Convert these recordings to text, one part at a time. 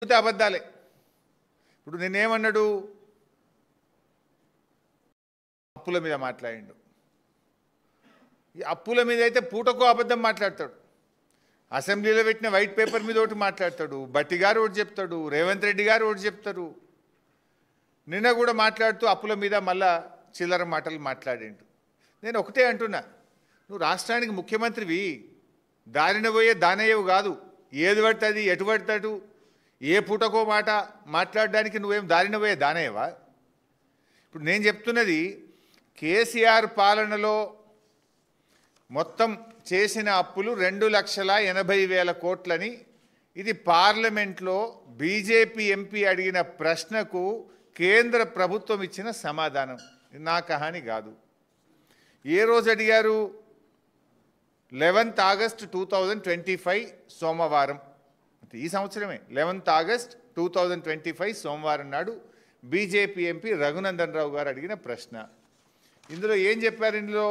అబద్ధాలే. ఇప్పుడు నేనేమన్నాడు, అప్పుల మీద మాట్లాడిండు. ఈ అప్పుల మీద అయితే పూటకో అబద్ధం మాట్లాడతాడు. అసెంబ్లీలో పెట్టిన వైట్ పేపర్ మీద ఒకటి మాట్లాడతాడు, బట్టి గారు ఒకటి చెప్తాడు, రేవంత్ రెడ్డి గారు ఒకటి చెప్తారు. నిన్న కూడా మాట్లాడుతూ అప్పుల మీద మళ్ళా చిల్లర మాటలు మాట్లాడిండు. నేను ఒకటే అంటున్నా, నువ్వు రాష్ట్రానికి ముఖ్యమంత్రివి, దారిన పోయే దానయ్యవు కాదు. ఏది పడుతుంది ఎటు పడతాడు ఏ పూటకో మాట మాట్లాడడానికి నువ్వేం దారిన పోయే దానయ్యవా? ఇప్పుడు నేను చెప్తున్నది, కేసీఆర్ పాలనలో మొత్తం చేసిన అప్పులు 2,80,000 కోట్లని. ఇది పార్లమెంట్లో బీజేపీ ఎంపీ అడిగిన ప్రశ్నకు కేంద్ర ప్రభుత్వం ఇచ్చిన సమాధానం. నా కహాని కాదు. ఏ రోజు అడిగారు? 11 ఆగస్ట్ 2025 సోమవారం, ఈ సంవత్సరమే 11 ఆగస్ట్ 2025 సోమవారం నాడు బీజేపీ ఎంపీ రఘునందన్ రావు గారు అడిగిన ప్రశ్న. ఇందులో ఏం చెప్పారు? ఇందులో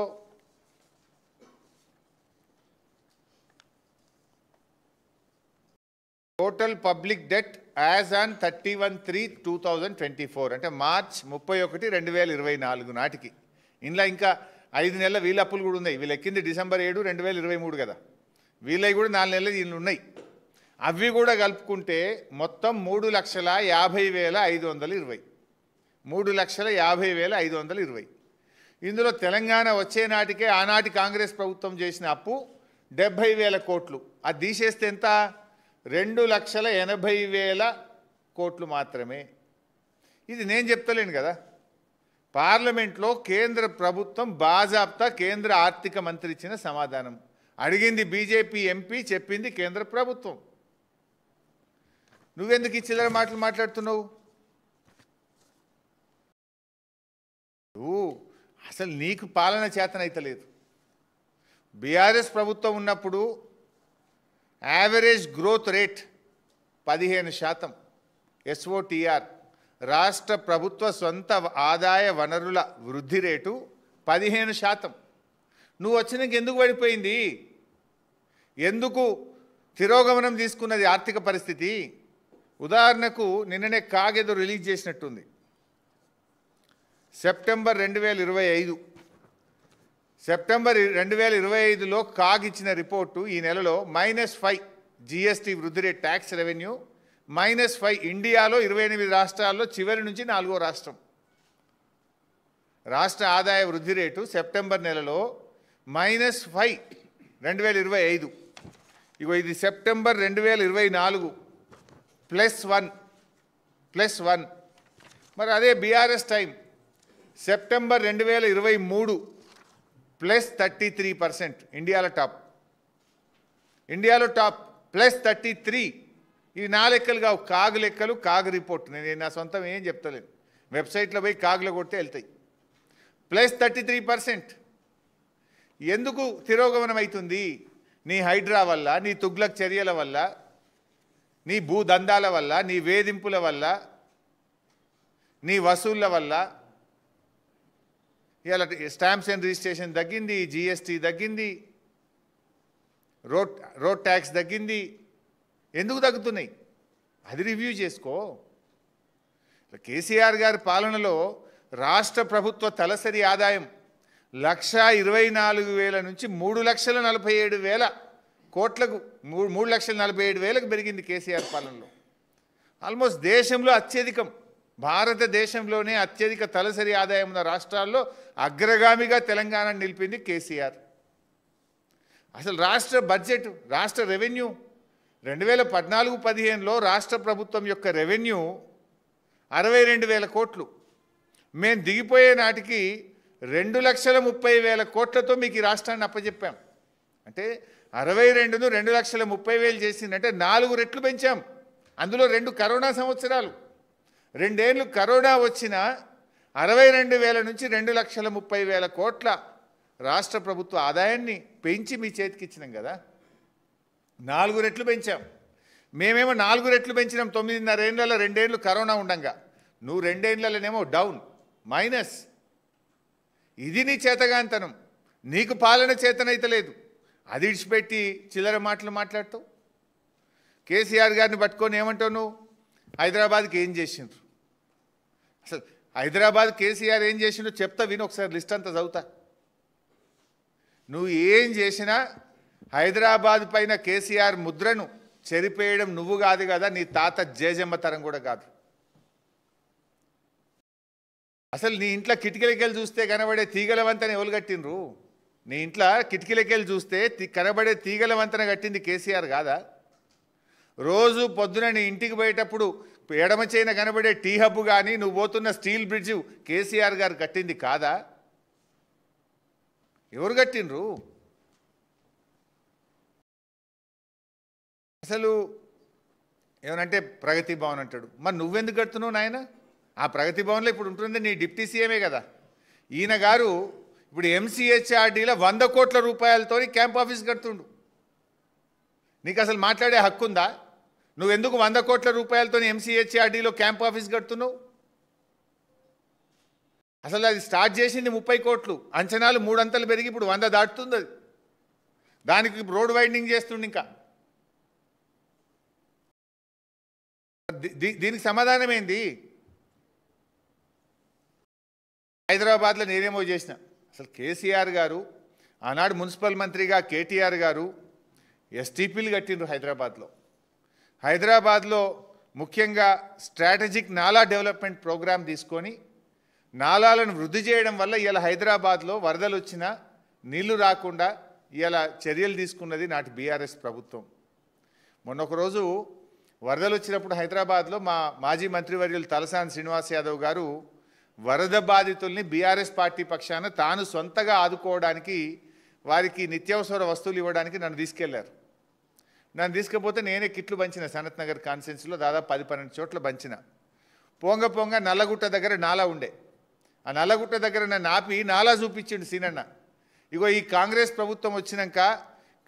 total public debt as on 31/3/2024 అంటే మార్చ్ 31, 2024 నాటికి. ఇందులో ఇంకా 5 నెలల వీళ్ళ అప్పులు కూడా ఉన్నాయి. వీళ్ళు ఎక్కింది డిసెంబర్ 7, 2023 కదా. వీళ్ళవి కూడా 4 నెలలు వీళ్ళు ఉన్నాయి. అవి కూడా కలుపుకుంటే మొత్తం 3,50,520. 3,50,520. ఇందులో తెలంగాణ వచ్చే నాటికే ఆనాటి కాంగ్రెస్ ప్రభుత్వం చేసిన అప్పు 70,000 కోట్లు. అది తీసేస్తే ఎంత? 2,80,000 కోట్లు మాత్రమే. ఇది నేను చెప్తలేను కదా. పార్లమెంట్లో కేంద్ర ప్రభుత్వం బాజాబ్తా కేంద్ర ఆర్థిక మంత్రి ఇచ్చిన సమాధానం. అడిగింది బీజేపీ ఎంపీ, చెప్పింది కేంద్ర ప్రభుత్వం. నువ్వెందుకు ఈ చిల్లర మాటలు మాట్లాడుతున్నావు? అసలు నీకు పాలన చేతనైతలేదు. బీఆర్ఎస్ ప్రభుత్వం ఉన్నప్పుడు యావరేజ్ గ్రోత్ రేట్ 15%, SOTR రాష్ట్ర ప్రభుత్వ సొంత ఆదాయ వనరుల వృద్ధి రేటు 15%. నువ్వు వచ్చినాక ఎందుకు పడిపోయింది? ఎందుకు తిరోగమనం తీసుకున్నది ఆర్థిక పరిస్థితి? ఉదాహరణకు నిన్ననే కాగేదో రిలీజ్ చేసినట్టుంది. సెప్టెంబర్ 2025 2025లో కాగ్ ఇచ్చిన రిపోర్టు ఈ నెలలో -5 GST వృద్ధి రేట్, ట్యాక్స్ రెవెన్యూ -5. ఇండియాలో 28 రాష్ట్రాల్లో చివరి నుంచి 4వ రాష్ట్రం. రాష్ట్ర ఆదాయ వృద్ధి రేటు సెప్టెంబర్ నెలలో -5 2025. ఇగో ఇది సెప్టెంబర్ 2024 +1. మరి అదే బీఆర్ఎస్ టైం సెప్టెంబర్ 2023 +33%. ఇండియాలో టాప్ +33. ఇవి నా లెక్కలు కావు, కాగు లెక్కలు, కాగు రిపోర్ట్. నేను నా సొంతం ఏం చెప్తలేను. వెబ్సైట్లో పోయి కాగులో కొడితే వెళ్తాయి. +33%. ఎందుకు తిరోగమనం అవుతుంది? నీ హైడ్రా వల్ల, నీ తుగ్లక్ చర్యల వల్ల, నీ భూదందాల వల్ల, నీ వేధింపుల వల్ల, నీ వసూళ్ల వల్ల. ఇలా స్టాంప్స్ అండ్ రిజిస్ట్రేషన్ తగ్గింది, GST తగ్గింది, రోడ్ ట్యాక్స్ తగ్గింది. ఎందుకు తగ్గుతున్నాయి? అది రివ్యూ చేసుకో. కేసీఆర్ గారి పాలనలో రాష్ట్ర ప్రభుత్వ తలసరి ఆదాయం 1,24,000 నుంచి 3,47,000 కోట్లకు 3,47,000కు పెరిగింది కేసీఆర్ పాలనలో. ఆల్మోస్ట్ దేశంలో అత్యధికం, భారతదేశంలోనే అత్యధిక తలసరి ఆదాయం ఉన్న రాష్ట్రాల్లో అగ్రగామిగా తెలంగాణ నిలిపింది కేసీఆర్. అసలు రాష్ట్ర బడ్జెట్, రాష్ట్ర రెవెన్యూ 2014-15లో రాష్ట్ర ప్రభుత్వం యొక్క రెవెన్యూ 62,000 కోట్లు. మేము దిగిపోయే నాటికి 2,30,000 కోట్లతో మీకు ఈ రాష్ట్రాన్ని అప్పచెప్పాం. అంటే 62ను 2,30,000 చేసిందంటే 4 రెట్లు పెంచాం. అందులో 2 కరోనా సంవత్సరాలు. 2 ఏళ్ళు కరోనా వచ్చిన 62,000 నుంచి 2,30,000 కోట్ల రాష్ట్ర ప్రభుత్వ ఆదాయాన్ని పెంచి మీ చేతికి ఇచ్చినాం కదా. 4 రెట్లు పెంచాం. మేమేమో 4 రెట్లు పెంచినాం 9.5 ఏళ్ళలో. 2 ఏళ్ళు కరోనా ఉండంగా. నువ్వు 2 ఏళ్ళలోనేమో డౌన్, మైనస్. ఇది నీ చేతగాంతనం. నీకు పాలన చేతనైతలేదు. అది ఇడిచిపెట్టి చిల్లర మాటలు మాట్లాడతావు. కేసీఆర్ గారిని పట్టుకొని ఏమంటావు నువ్వు? హైదరాబాద్కి ఏం చేసిండ్రు? అసలు హైదరాబాద్ కేసీఆర్ ఏం చేసిండో చెప్తా, విని ఒకసారి లిస్ట్ అంతా చదువుతా. నువ్వు ఏం చేసినా హైదరాబాద్ పైన కేసీఆర్ ముద్రను చెరిపేయడం నువ్వు కాదు కదా, నీ తాత జేజమ్మ తరం కూడా కాదు. అసలు నీ ఇంట్లో కిటికీలకెళ్ళి చూస్తే కనబడే తీగల వంతెన ఎవరు కట్టినరు? నీ ఇంట్లో కిటికీలకెళ్ళి చూస్తే కనబడే తీగల వంతెన కట్టింది కేసీఆర్ కాదా? రోజు పొద్దున నీ ఇంటికి పోయేటప్పుడు ఎడమ చేయిన కనబడే టీ హబ్ కానీ నువ్వు పోతున్న స్టీల్ బ్రిడ్జ్ కేసీఆర్ గారు కట్టింది కాదా? ఎవరు కట్టినరు? అసలు ఏమనంటే ప్రగతి భవన్ అంటాడు. మరి నువ్వెందుకు కడుతున్నావు నాయన? ఆ ప్రగతి భవన్లో ఇప్పుడు ఉంటుంది నీ డిప్టీ సీఎమే కదా. ఈయన గారు ఇప్పుడు ఎంసీహెచ్ఆర్డీలో 100 కోట్ల రూపాయలతో క్యాంప్ ఆఫీస్ కడుతుండు. నీకు అసలు మాట్లాడే హక్కు ఉందా? నువ్వెందుకు 100 కోట్ల రూపాయలతో ఎంసీహెచ్ఆర్డీలో క్యాంప్ ఆఫీస్ కడుతున్నావు? అసలు అది స్టార్ట్ చేసింది 30 కోట్లు, అంచనాలు 3 అంతలు పెరిగి ఇప్పుడు 100 దాటుతుంది. అది దానికి రోడ్ వైండింగ్ చేస్తుండే. ఇంకా దీనికి సమాధానం ఏంది? హైదరాబాద్లో నేనేమో చేసిన. అసలు కేసీఆర్ గారు ఆనాడు మున్సిపల్ మంత్రిగా కేటీఆర్ గారు ఎస్టీపీలు కట్టిండ్రు హైదరాబాద్లో. హైదరాబాద్లో ముఖ్యంగా స్ట్రాటజిక్ నాలా డెవలప్మెంట్ ప్రోగ్రామ్ తీసుకొని నాలాలను వృద్ధి చేయడం వల్ల ఇలా హైదరాబాద్లో వరదలు వచ్చినా నీళ్లు రాకుండా ఇలా చర్యలు తీసుకున్నది నాటి బీఆర్ఎస్ ప్రభుత్వం. మొన్న ఒకరోజు వరదలు వచ్చినప్పుడు హైదరాబాద్లో మా మాజీ మంత్రివర్యులు తలసాని శ్రీనివాస్ యాదవ్ గారు వరద బాధితుల్ని బీఆర్ఎస్ పార్టీ పక్షాన తాను సొంతగా ఆదుకోవడానికి వారికి నిత్యావసర వస్తువులు ఇవ్వడానికి నన్ను తీసుకెళ్లారు. నన్ను తీసుకపోతే నేనే కిట్లు పంచిన. సనత్ నగర్ కాన్స్టిట్యున్సీలో దాదాపు 10-12 చోట్ల పంచిన. పొంగ నల్లగుట్ట దగ్గర నాలా ఉండే. ఆ నల్లగుట్ట దగ్గర నన్ను ఆపి నాలా చూపించిండు సీనన్న. ఇగో ఈ కాంగ్రెస్ ప్రభుత్వం వచ్చినాక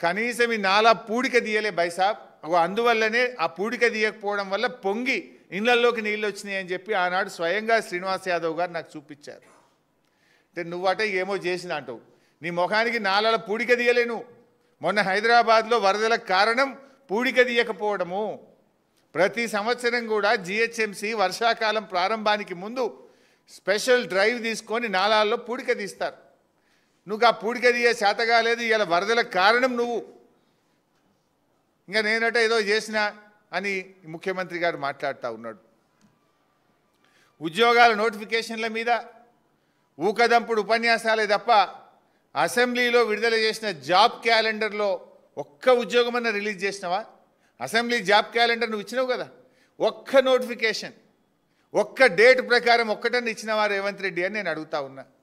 కనీసం ఈ నాలా పూడిక తీయలే బైసాబ్, అందువల్లనే ఆ పూడిక తీయకపోవడం వల్ల పొంగి ఇళ్లలోకి నీళ్ళు వచ్చినాయి అని చెప్పి ఆనాడు స్వయంగా శ్రీనివాస్ యాదవ్ గారు నాకు చూపించారు. అంటే నువ్వట ఏమో చేసిన అంటావు. నీ ముఖానికి నాలాల పూడిక తీయలేను. మొన్న హైదరాబాద్లో వరదలకు కారణం పూడిక తీయకపోవడము. ప్రతి సంవత్సరం కూడా జిహెచ్ఎంసీ వర్షాకాలం ప్రారంభానికి ముందు స్పెషల్ డ్రైవ్ తీసుకొని నాలాల్లో పూడిక తీస్తారు. నువ్వు ఆ పూడిక తీయ శాత కాలేదు. ఇలా వరదలకు కారణం నువ్వు. ఇంకా నేనట ఏదో చేసినా అని ముఖ్యమంత్రి గారు మాట్లాడుతూ ఉన్నాడు. ఉద్యోగాల నోటిఫికేషన్ల మీద ఊకదంపుడు ఉపన్యాసాలే తప్ప అసెంబ్లీలో విడుదల చేసిన జాబ్ క్యాలెండర్లో ఒక్క ఉద్యోగమన్నా రిలీజ్ చేసినావా? అసెంబ్లీ జాబ్ క్యాలెండర్ నువ్వు ఇచ్చినావు కదా. ఒక్క నోటిఫికేషన్, ఒక్క డేట్ ప్రకారం ఒక్కటన్నా ఇచ్చినవా రేవంత్ రెడ్డి అని నేను అడుగుతా ఉన్నా.